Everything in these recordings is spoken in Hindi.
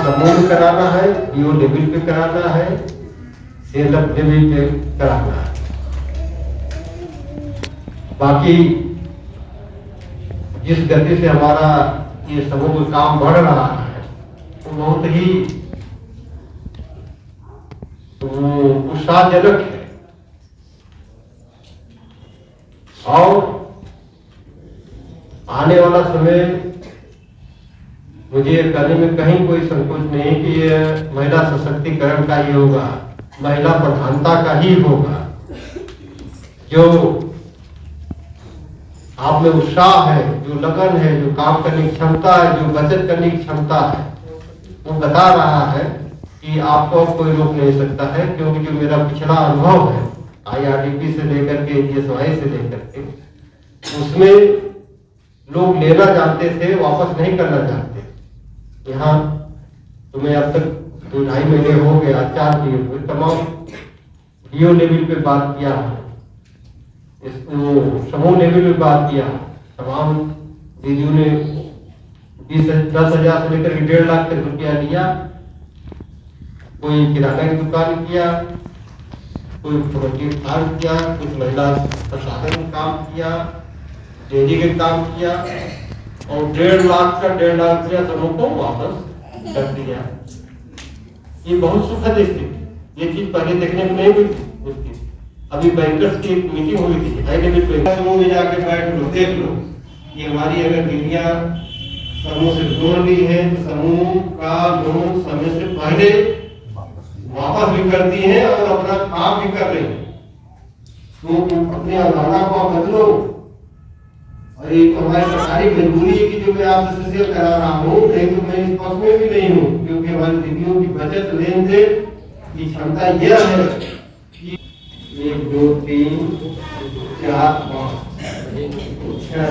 समूह में कराना है, डीओ लेवल पे कराना है, सेलअप लेवल पे कराना है। बाकी जिस गति से हमारा ये समूह का काम बढ़ रहा है वो बहुत ही उत्साहजनक है। और आने वाला समय मुझे कहने में कहीं कोई संकोच नहीं कि ये महिला सशक्तिकरण का ही होगा, महिला प्रधानता का ही होगा। जो आप में उत्साह है, जो लगन है, जो काम करने की क्षमता है, जो बचत करने की क्षमता है, वो बता रहा है कि आपको कोई रोक नहीं सकता है। क्योंकि जो मेरा पिछला अनुभव है IRDP से लेकर के DSY से लेकर के, उसमें लोग लेना जानते थे, वापस नहीं करना चाहते। यहाँ तो मैं अब तक 2-2.5 महीने हो गया 4 दिए हुए, तमाम डीओ लेवल पे बात किया, समूह लेवल पे बात किया। तमाम दीदियों ने 10,000 से लेकर 1.5 लाख तक रुपया दिया। कोई किराना की दुकान किया, कोई प्रोडक्टिव फार्म किया, कुछ महिला प्रशासन में काम किया, डेयरी के काम किया और 1.5 लाख का 1.5 लाख रुपया समूह को वापस कर दिया। ये बहुत सुखद स्थिति, ये चीज पहले देखने को नहीं मिलती। अभी बैंकर्स की एक मीटिंग हुई थी, हाई लेवल पे, समूह में जाके बैठ लो, देख लो ये हमारी अगर दीदियां समूह से लोन ली है तो समूह का लोन समय से पहले वापस भी करती हैं और अपना काम भी कर रही हैं। तो अपने अवधारणा को आप बदलो। और एक हमारी सरकारी मजबूरी है कि जो मैं आपसे सोशल करा रहा हूँ, नहीं तो मैं इस पक्ष में भी नहीं हूँ, क्योंकि हमारी दीदियों की बचत लेन देन की क्षमता यह है कि 1 2 3 4 5 6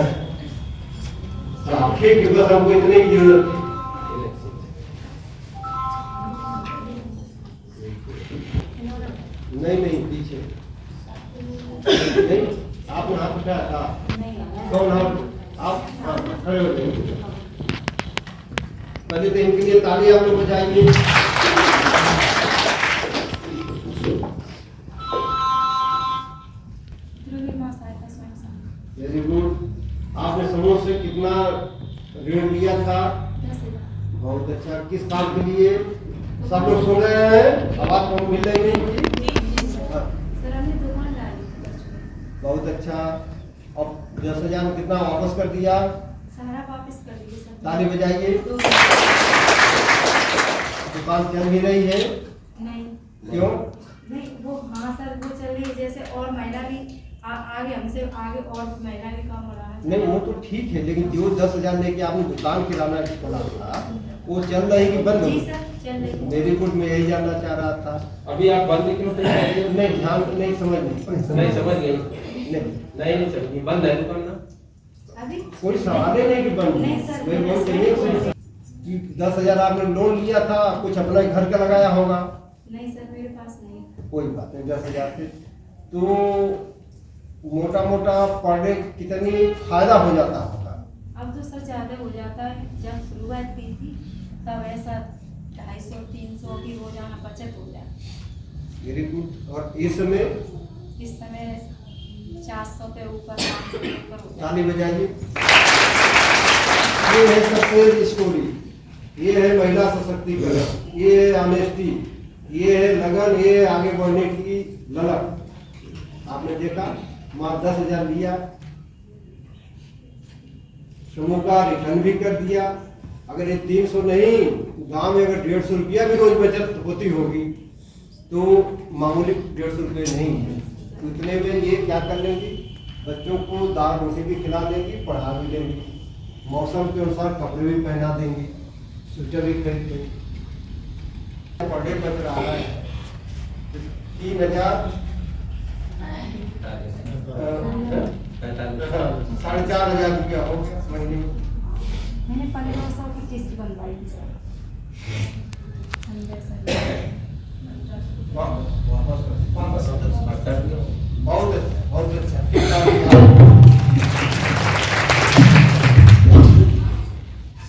साफे के बस हमको इतने की जरूरत है। नहीं पीछे नहीं, आप हाथ उठाया था, कौन आप खड़े हो गए। पहले तो इनके लिए ताली आप लोग बजाइए। Very good. आपने समूह से कितना ऋण लिया था? 10,000। बहुत अच्छा। किस काम के लिए? सब लोग सुन रहे हैं, आवाज को मिल रही नहीं? बहुत अच्छा। अब 10,000 में कितना वापस कर दिया? सारा वापस कर दिए सर। ताली बजाइए। दुकान चल भी रही है? नहीं। क्यों? नहीं वो हाँ सर वो चल रही है, जैसे और महिला भी आगे हमसे आगे और महिला भी कम हो रहा है। नहीं वो तो ठीक है, लेकिन जो 10,000 लेके आपने दुकान किराना की खोला था वो चल रही कि बंद? जी सर चल रही। मेरी कुछ मैं यही जानना चाह रहा था। अभी आप बंद क्यों नहीं? नहीं ध्यान नहीं समझ समझ गई। नहीं समझ बंद है दुकान ना। अभी कोई सवाल ही नहीं कि बंद। नहीं सर, मैं बहुत चाहिए कि 10,000 आपने लोन लिया था, कुछ अपना घर का लगाया होगा? नहीं सर मेरे पास नहीं। कोई बात नहीं। 10,000 से तो मोटा मोटा पर डे कितनी फायदा हो जाता होगा? अब तो सर ज्यादा हो जाता है। जब शुरुआत की थी तब ऐसा 250-300 की रोजाना बचत हो जाती। Very good. और इस समय 400 के ऊपर 500 के ऊपर हो जाता ताली बजाइए। ये है सक्सेस स्टोरी, ये है महिला सशक्तिकरण, ये है ऑनेस्टी, ये है लगन, ये है आगे बढ़ने की ललक। आपने देखा माँ 10,000 लिया, समूह का रिटर्न भी कर दिया। अगर ये 300 नहीं, गांव में अगर 150 रुपया भी रोज बचत होती होगी तो मामूली 150 रुपये नहीं है। तो इतने में ये क्या कर लेंगी? बच्चों को दाल रोटी भी खिला देंगी, पढ़ा भी देंगी, मौसम के अनुसार कपड़े भी पहना देंगी, स्वेटर भी खरीद देंगी। पर डे बच रहा है 3,000 4,500 रुपया हो गया महीने में। मैंने 1500 की किस्त बनवाई थी सर। बहुत अच्छा।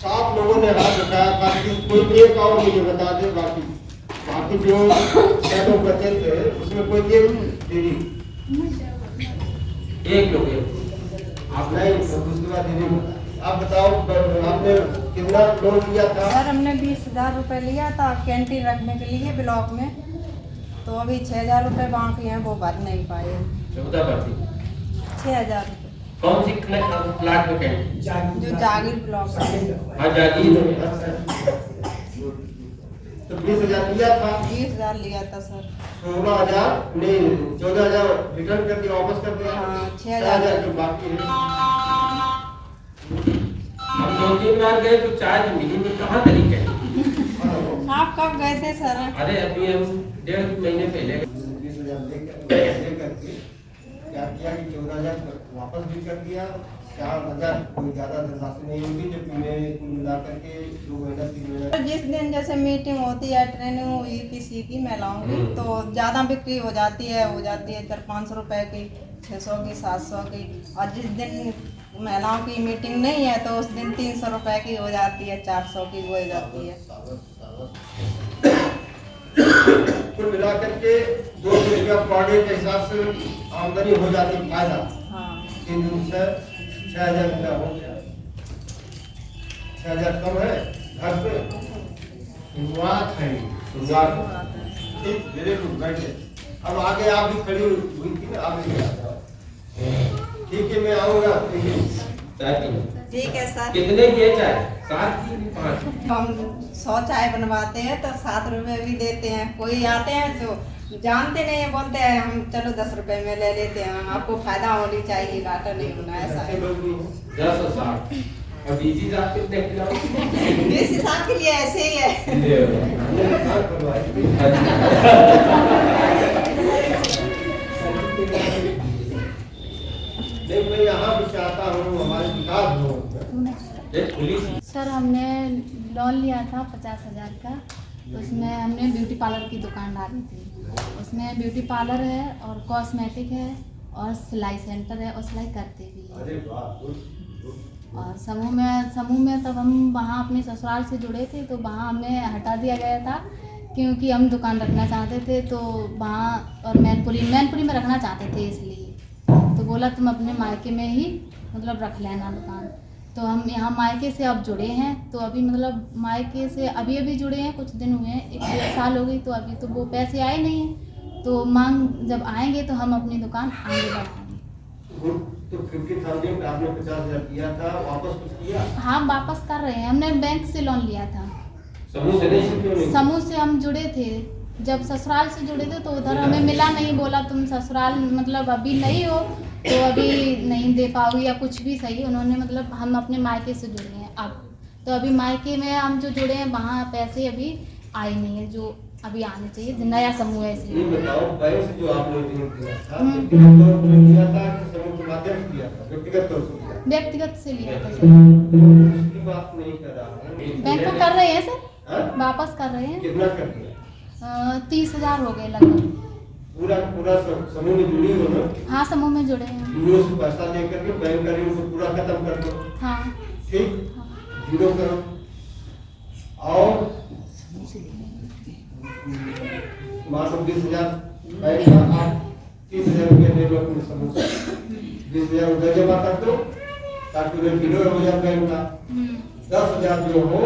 सात लोगों ने हाथ उठाया था बाकी कोई एक और मुझे बता दे, बाकी बाकी जो लोग बचे थे उसमें कोई एक दीदी एक लोग आप नहीं, उसके बाद दीदी आप बताओ आपने कितना लोन लिया था? सर हमने 20,000 रुपये लिया था कैंटीन रखने के लिए ब्लॉक में, तो अभी 6,000 रुपये बाकी हैं, वो भर नहीं पाए। 6,000 रुपये कौन सी प्लाट में कैंटीन? जो जागीर ब्लॉक है। हाँ जागीर। तो 20,000 लिया था? 20,000 लिया था सर। 16,000 नहीं 14,000 रिटर्न कर दिया, वापस कर दिया। हाँ, 6,000 जो बाकी है। हम 2-3 बार गए तो चाय तो मिली नहीं, कहाँ तरीके है? आप कब गए थे सर? अरे अभी हम 1.5 महीने पहले 20,000 लेकर के क्या किया कि 14,000 वापस भी कर दिया। 4,000 कोई ज्यादा राशि नहीं होगी, जब मैं कुल मिला करके 2 महीना 3 महीना। जिस दिन जैसे मीटिंग होती है, ट्रेनिंग हुई किसी की महिलाओं की, तो ज़्यादा बिक्री हो जाती है 400-500 रुपए की, 600 की, 700 की। और जिस दिन महिलाओं की मीटिंग नहीं है तो उस दिन 300 रुपए की हो जाती है, 400 की हो जाती है। कुल मिला करके 200 रुपया पर डे के हिसाब से आमदनी हो जाती, फायदा। हाँ 3 दिन से 6,000 रुपया हो गया। 6,000 कम है घर पे, शुरुआत है, शुरुआत। ठीक, मेरे को बैठे अब आगे आप भी खड़ी हुई थी ना, आप भी आ जाओ। ठीक है, मैं आऊँगा। चाय पीने। ठीक है सर। कितने किए चाय? 7 की 5? हम 100 चाय बनवाते हैं तो 7 रुपए भी देते हैं। कोई आते हैं जो जानते नहीं है, बोलते हैं हम चलो 10 रुपए में ले लेते हैं, आपको फायदा होनी चाहिए, घाटा नहीं होना, ऐसा है। 10 और 7 और डीजी साहब कितने खिलाओ? इस हिसाब के लिए ऐसे ही है। नहीं, मैं यहाँ भी चाहता हूँ हमारे विकास हो। सर हमने लोन लिया था 50,000 का, उसमें हमने ब्यूटी पार्लर की दुकान डाली थी। उसमें ब्यूटी पार्लर है और कॉस्मेटिक है और सिलाई सेंटर है और सिलाई करते भी हैं। अरे वाह। और समूह में तब हम वहाँ अपने ससुराल से जुड़े थे, तो वहाँ हमें हटा दिया गया था क्योंकि हम दुकान रखना चाहते थे, तो वहाँ और मैनपुरी में रखना चाहते थे, इसलिए तो बोला तुम अपने मायके में ही मतलब रख लेना दुकान। तो हम यहाँ मायके से अब जुड़े हैं, तो अभी मतलब मायके से अभी जुड़े हैं, कुछ दिन हुए हैं, 1-1.5 साल हो गई, तो अभी तो वो पैसे आए नहीं हैं, तो मांग जब आएंगे तो हम अपनी दुकान आगे बढ़ाएंगे। तो 50,000 आपने 50,000 दिया था, वापस कुछ किया? हाँ वापस कर रहे हैं, हमने बैंक से लोन लिया था। समूह से नहीं? समूह से हम जुड़े थे, जब ससुराल से जुड़े थे तो उधर हमें मिला नहीं, बोला तुम ससुराल मतलब अभी नहीं हो तो अभी नहीं दे पाओगे या कुछ भी सही। उन्होंने मतलब हम अपने मायके से जुड़े हैं अब, तो अभी मायके में हम जो जुड़े हैं वहाँ पैसे अभी आए नहीं है जो अभी आने चाहिए, नया समूह है इसलिए। ये बताओ, बैंक से जो आपने ऋण लिया था, व्यक्तिगत तौर पर लिया था कि समूह के माध्यम से लिया था? व्यक्तिगत तौर से लिया। व्यक्तिगत से लिया था सर। उसकी बात नहीं कर रहा हूँ। बैंक को कर रहे हैं सर, हाँ? वापस कर रहे हैं। कितना कर दिया? 30,000 हो गए लगभग। पूरा समूह में जुड़ी हो ना? हाँ समूह में जुड़े हैं। जीरो से पैसा लेकर के बैंक का ऋण को पूरा खत्म कर दो। हाँ ठीक, जीरो करो। और मान लो 20,000 बैंक का, आप 30,000 रुपये ले लो अपने समूह से, 20,000 रुपये जमा कर दो ताकि उन्हें जीरो हो जाए बैंक का। 10,000 जो हो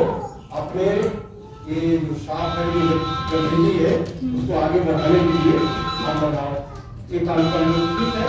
अपने ये जो साफ है, ये गतिविधि है, उसको आगे बढ़ाने के लिए आप बढ़ाओ, ये काम कर लो। ठीक है।